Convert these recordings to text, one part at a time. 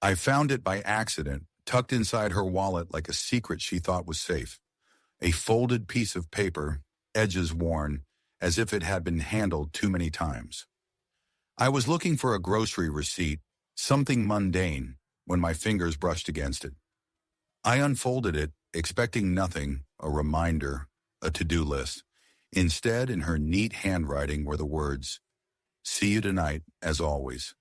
I found it by accident, tucked inside her wallet like a secret she thought was safe. A folded piece of paper, edges worn, as if it had been handled too many times. I was looking for a grocery receipt, something mundane, when my fingers brushed against it. I unfolded it, expecting nothing, a reminder, a to-do list. Instead, in her neat handwriting were the words, "See you tonight, as always."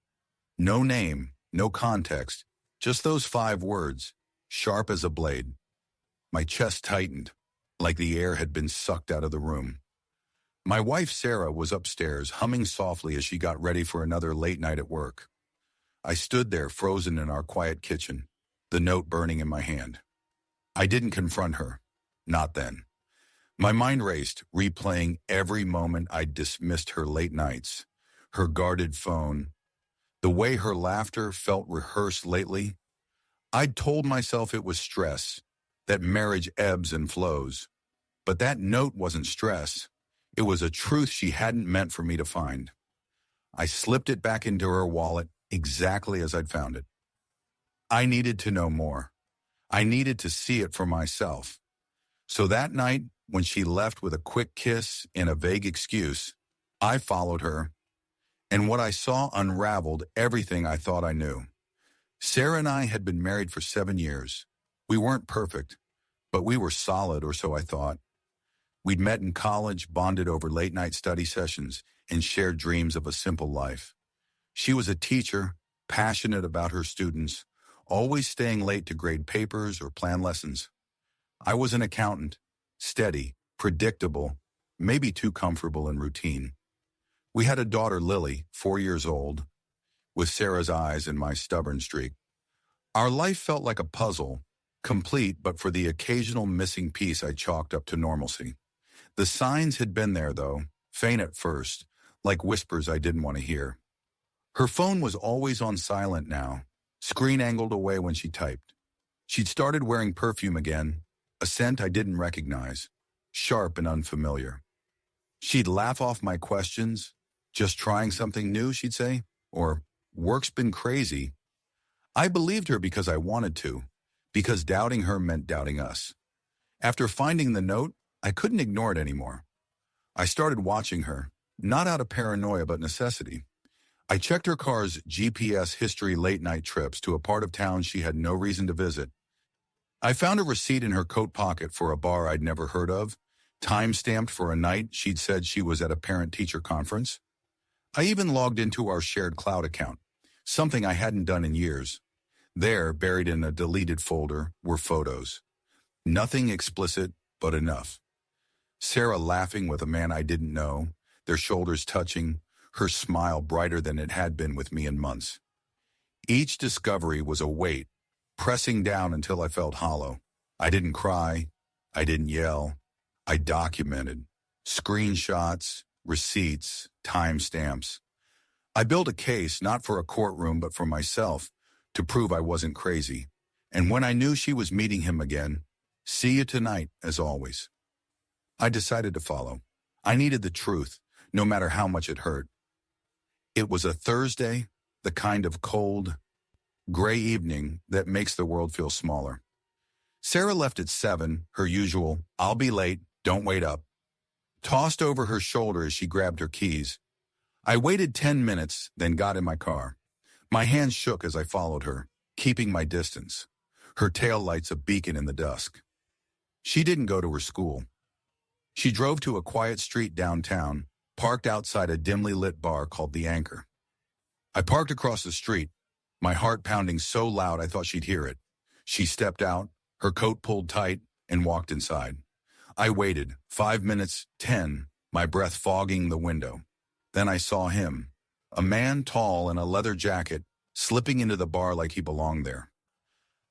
No name, no context, just those 5 words, sharp as a blade. My chest tightened, like the air had been sucked out of the room. My wife Sarah was upstairs, humming softly as she got ready for another late night at work. I stood there, frozen in our quiet kitchen, the note burning in my hand. I didn't confront her. Not then. My mind raced, replaying every moment I'd dismissed her late nights, her guarded phone, the way her laughter felt rehearsed lately. I'd told myself it was stress, that marriage ebbs and flows. But that note wasn't stress. It was a truth she hadn't meant for me to find. I slipped it back into her wallet exactly as I'd found it. I needed to know more. I needed to see it for myself. So that night, when she left with a quick kiss and a vague excuse, I followed her, and what I saw unraveled everything I thought I knew. Sarah and I had been married for 7 years. We weren't perfect, but we were solid, or so I thought. We'd met in college, bonded over late-night study sessions, and shared dreams of a simple life. She was a teacher, passionate about her students, always staying late to grade papers or plan lessons. I was an accountant, steady, predictable, maybe too comfortable in routine. We had a daughter, Lily, 4 years old, with Sarah's eyes and my stubborn streak. Our life felt like a puzzle, complete but for the occasional missing piece I chalked up to normalcy. The signs had been there, though, faint at first, like whispers I didn't want to hear. Her phone was always on silent now, screen angled away when she typed. She'd started wearing perfume again, a scent I didn't recognize, sharp and unfamiliar. She'd laugh off my questions, "Just trying something new," she'd say, or "Work's been crazy." I believed her because I wanted to, because doubting her meant doubting us. After finding the note, I couldn't ignore it anymore. I started watching her, not out of paranoia but necessity. I checked her car's GPS history late-night trips to a part of town she had no reason to visit. I found a receipt in her coat pocket for a bar I'd never heard of, time-stamped for a night she'd said she was at a parent-teacher conference. I even logged into our shared cloud account, something I hadn't done in years. There, buried in a deleted folder, were photos. Nothing explicit, but enough. Sarah laughing with a man I didn't know, their shoulders touching, her smile brighter than it had been with me in months. Each discovery was a weight, pressing down until I felt hollow. I didn't cry. I didn't yell. I documented. Screenshots, receipts, timestamps. I built a case not for a courtroom but for myself to prove I wasn't crazy. And when I knew she was meeting him again, "See you tonight, as always." I decided to follow. I needed the truth, no matter how much it hurt. It was a Thursday, the kind of cold, gray evening that makes the world feel smaller. Sarah left at 7, her usual, "I'll be late, don't wait up," tossed over her shoulder as she grabbed her keys. I waited 10 minutes, then got in my car. My hands shook as I followed her, keeping my distance, her taillights a beacon in the dusk. She didn't go to her school. She drove to a quiet street downtown, parked outside a dimly lit bar called The Anchor. I parked across the street, my heart pounding so loud I thought she'd hear it. She stepped out, her coat pulled tight, and walked inside. I waited, 5 minutes, 10, my breath fogging the window. Then I saw him, a man tall in a leather jacket, slipping into the bar like he belonged there.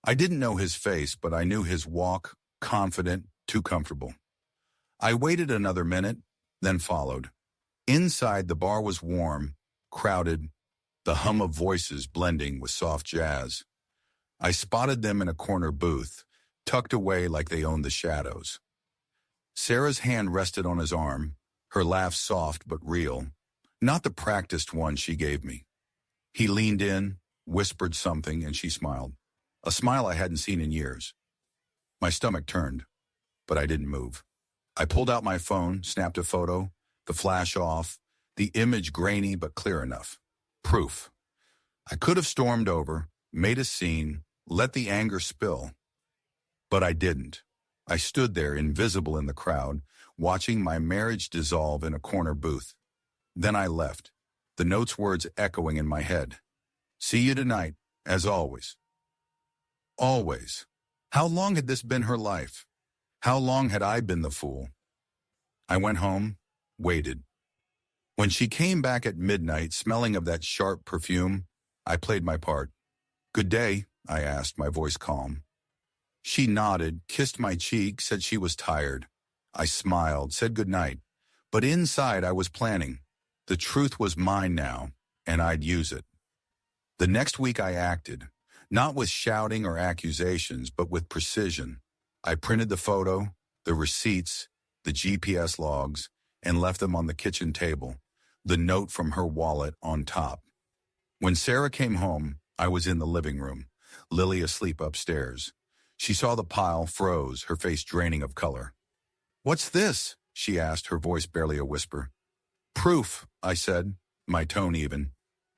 I didn't know his face, but I knew his walk, confident, too comfortable. I waited another minute, then followed. Inside, the bar was warm, crowded, the hum of voices blending with soft jazz. I spotted them in a corner booth, tucked away like they owned the shadows. Sarah's hand rested on his arm, her laugh soft but real, not the practiced one she gave me. He leaned in, whispered something, and she smiled. A smile I hadn't seen in years. My stomach turned, but I didn't move. I pulled out my phone, snapped a photo, the flash off, the image grainy but clear enough. Proof. I could have stormed over, made a scene, let the anger spill. But I didn't. I stood there, invisible in the crowd, watching my marriage dissolve in a corner booth. Then I left, the note's words echoing in my head. See you tonight, as always. Always. How long had this been her life? How long had I been the fool? I went home, waited. When she came back at midnight, smelling of that sharp perfume, I played my part. Good day, I asked, my voice calm. She nodded, kissed my cheek, said she was tired. I smiled, said good night. But inside I was planning. The truth was mine now, and I'd use it. The next week I acted, not with shouting or accusations, but with precision. I printed the photo, the receipts, the GPS logs, and left them on the kitchen table, the note from her wallet on top. When Sarah came home, I was in the living room, Lily asleep upstairs. She saw the pile, froze, her face draining of color. What's this? She asked, her voice barely a whisper. Proof, I said, my tone even.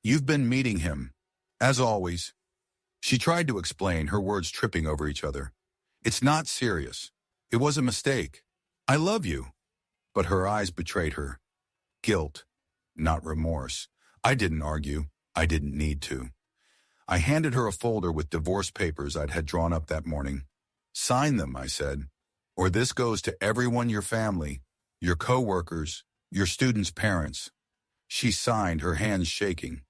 You've been meeting him. As always. She tried to explain, her words tripping over each other. It's not serious. It was a mistake. I love you. But her eyes betrayed her. Guilt, not remorse. I didn't argue. I didn't need to. I handed her a folder with divorce papers I'd had drawn up that morning. Sign them, I said, or this goes to everyone, your family, your co-workers, your students' parents. She signed, her hands shaking.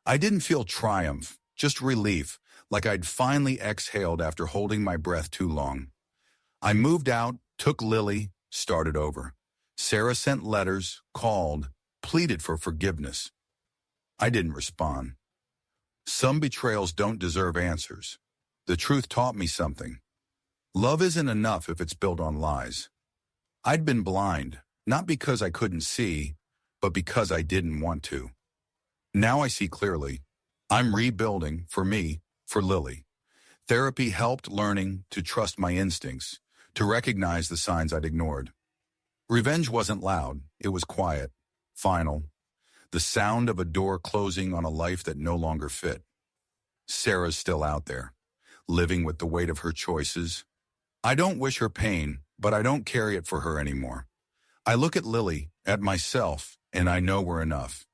I didn't feel triumph, just relief, like I'd finally exhaled after holding my breath too long. I moved out, took Lily, started over. Sarah sent letters, called, pleaded for forgiveness. I didn't respond. Some betrayals don't deserve answers. The truth taught me something. Love isn't enough if it's built on lies. I'd been blind, not because I couldn't see, but because I didn't want to. Now I see clearly. I'm rebuilding, for me, for Lily. Therapy helped learning to trust my instincts, to recognize the signs I'd ignored. Revenge wasn't loud, it was quiet, final. The sound of a door closing on a life that no longer fit. Sarah's still out there, living with the weight of her choices. I don't wish her pain, but I don't carry it for her anymore. I look at Lily, at myself, and I know we're enough.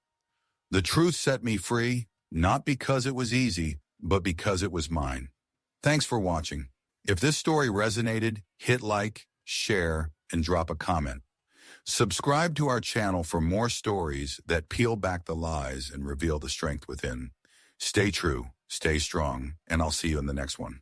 The truth set me free, not because it was easy, but because it was mine. Thanks for watching. If this story resonated, hit like, share, and drop a comment. Subscribe to our channel for more stories that peel back the lies and reveal the strength within. Stay true, stay strong, and I'll see you in the next one.